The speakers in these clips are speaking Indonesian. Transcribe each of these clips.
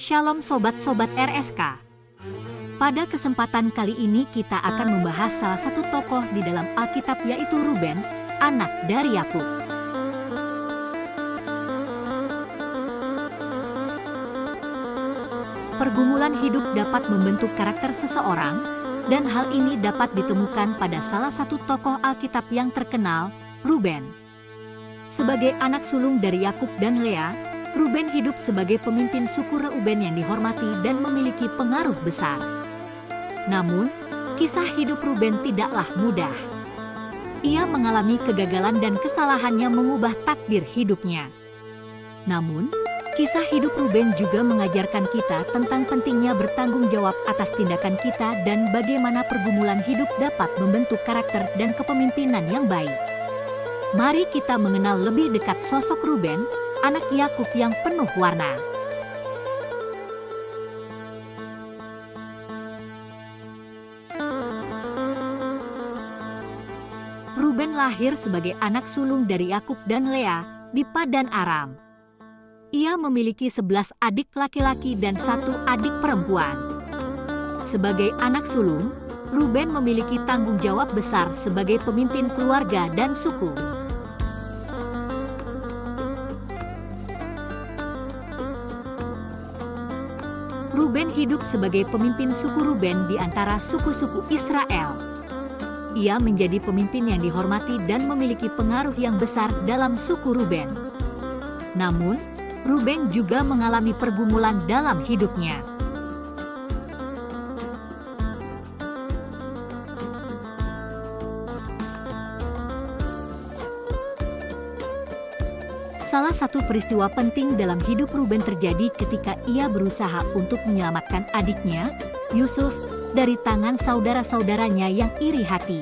Shalom sobat-sobat RSK. Pada kesempatan kali ini kita akan membahas salah satu tokoh di dalam Alkitab, yaitu Ruben, anak dari Yakub. Pergumulan hidup dapat membentuk karakter seseorang, dan hal ini dapat ditemukan pada salah satu tokoh Alkitab yang terkenal, Ruben. Sebagai anak sulung dari Yakub dan Lea, Ruben hidup sebagai pemimpin suku Reuben yang dihormati dan memiliki pengaruh besar. Namun, kisah hidup Ruben tidaklah mudah. Ia mengalami kegagalan dan kesalahannya mengubah takdir hidupnya. Namun, kisah hidup Ruben juga mengajarkan kita tentang pentingnya bertanggung jawab atas tindakan kita dan bagaimana pergumulan hidup dapat membentuk karakter dan kepemimpinan yang baik. Mari kita mengenal lebih dekat sosok Ruben, anak Yakub yang penuh warna. Ruben lahir sebagai anak sulung dari Yakub dan Lea di Padan Aram. Ia memiliki 11 adik laki-laki dan 1 adik perempuan. Sebagai anak sulung, Ruben memiliki tanggung jawab besar sebagai pemimpin keluarga dan suku. Ruben hidup sebagai pemimpin suku Ruben di antara suku-suku Israel. Ia menjadi pemimpin yang dihormati dan memiliki pengaruh yang besar dalam suku Ruben. Namun, Ruben juga mengalami pergumulan dalam hidupnya. Salah satu peristiwa penting dalam hidup Ruben terjadi ketika ia berusaha untuk menyelamatkan adiknya, Yusuf, dari tangan saudara-saudaranya yang iri hati.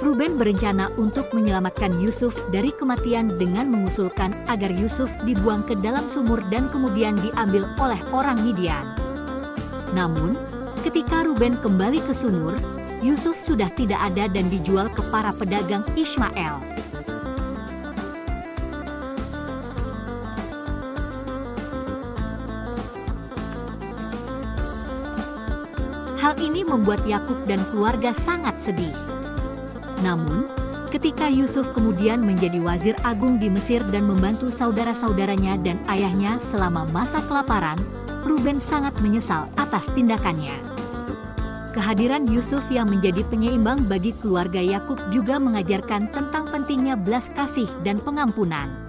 Ruben berencana untuk menyelamatkan Yusuf dari kematian dengan mengusulkan agar Yusuf dibuang ke dalam sumur dan kemudian diambil oleh orang Midian. Namun, ketika Ruben kembali ke sumur, Yusuf sudah tidak ada dan dijual ke para pedagang Ismail. Hal ini membuat Yakub dan keluarga sangat sedih. Namun, ketika Yusuf kemudian menjadi wazir agung di Mesir dan membantu saudara-saudaranya dan ayahnya selama masa kelaparan, Ruben sangat menyesal atas tindakannya. Kehadiran Yusuf yang menjadi penyeimbang bagi keluarga Yakub juga mengajarkan tentang pentingnya belas kasih dan pengampunan.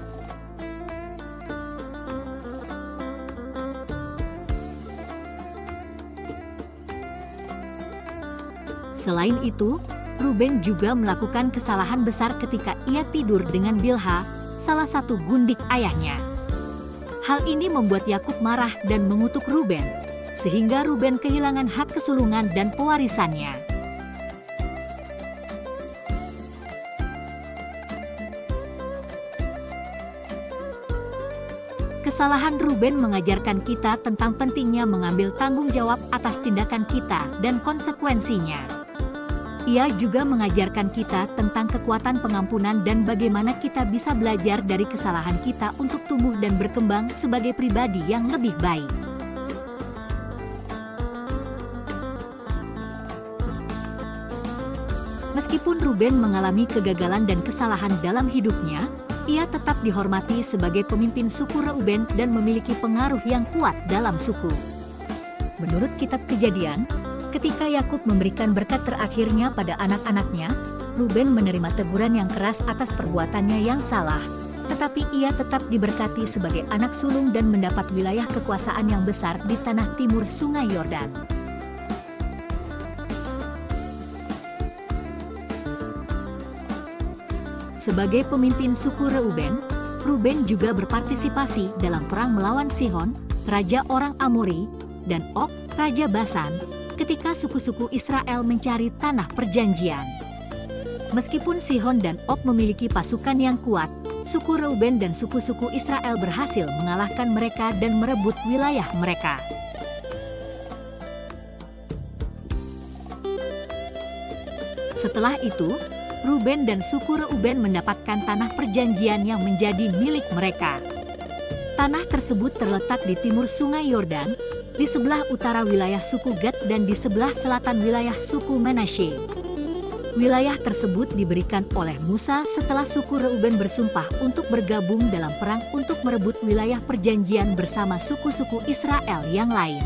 Selain itu, Ruben juga melakukan kesalahan besar ketika ia tidur dengan Bilha, salah satu gundik ayahnya. Hal ini membuat Yakub marah dan mengutuk Ruben, sehingga Ruben kehilangan hak kesulungan dan pewarisannya. Kesalahan Ruben mengajarkan kita tentang pentingnya mengambil tanggung jawab atas tindakan kita dan konsekuensinya. Ia juga mengajarkan kita tentang kekuatan pengampunan dan bagaimana kita bisa belajar dari kesalahan kita untuk tumbuh dan berkembang sebagai pribadi yang lebih baik. Meskipun Ruben mengalami kegagalan dan kesalahan dalam hidupnya, ia tetap dihormati sebagai pemimpin suku Reuben dan memiliki pengaruh yang kuat dalam suku. Menurut kitab Kejadian, ketika Yakub memberikan berkat terakhirnya pada anak-anaknya, Ruben menerima teguran yang keras atas perbuatannya yang salah, tetapi ia tetap diberkati sebagai anak sulung dan mendapat wilayah kekuasaan yang besar di tanah timur Sungai Yordan. Sebagai pemimpin suku Reuben, Ruben juga berpartisipasi dalam perang melawan Sihon, raja orang Amori, dan Og, raja Basan, ketika suku-suku Israel mencari tanah perjanjian. Meskipun Sihon dan Og memiliki pasukan yang kuat, suku Reuben dan suku-suku Israel berhasil mengalahkan mereka dan merebut wilayah mereka. Setelah itu, Ruben dan suku Reuben mendapatkan tanah perjanjian yang menjadi milik mereka. Tanah tersebut terletak di timur Sungai Yordan, di sebelah utara wilayah suku Gad dan di sebelah selatan wilayah suku Manasye. Wilayah tersebut diberikan oleh Musa setelah suku Reuben bersumpah untuk bergabung dalam perang untuk merebut wilayah perjanjian bersama suku-suku Israel yang lain.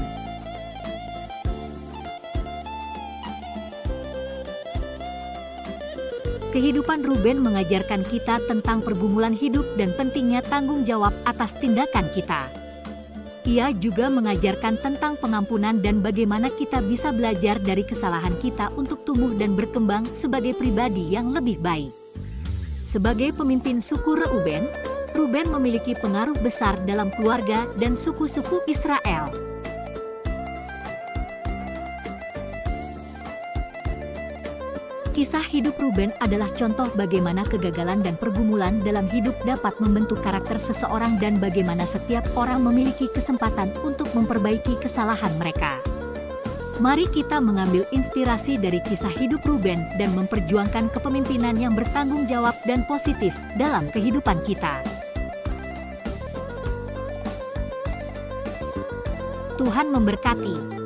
Kehidupan Ruben mengajarkan kita tentang pergumulan hidup dan pentingnya tanggung jawab atas tindakan kita. Ia juga mengajarkan tentang pengampunan dan bagaimana kita bisa belajar dari kesalahan kita untuk tumbuh dan berkembang sebagai pribadi yang lebih baik. Sebagai pemimpin suku Reuben, Ruben memiliki pengaruh besar dalam keluarga dan suku-suku Israel. Kisah hidup Ruben adalah contoh bagaimana kegagalan dan pergumulan dalam hidup dapat membentuk karakter seseorang dan bagaimana setiap orang memiliki kesempatan untuk memperbaiki kesalahan mereka. Mari kita mengambil inspirasi dari kisah hidup Ruben dan memperjuangkan kepemimpinan yang bertanggung jawab dan positif dalam kehidupan kita. Tuhan memberkati.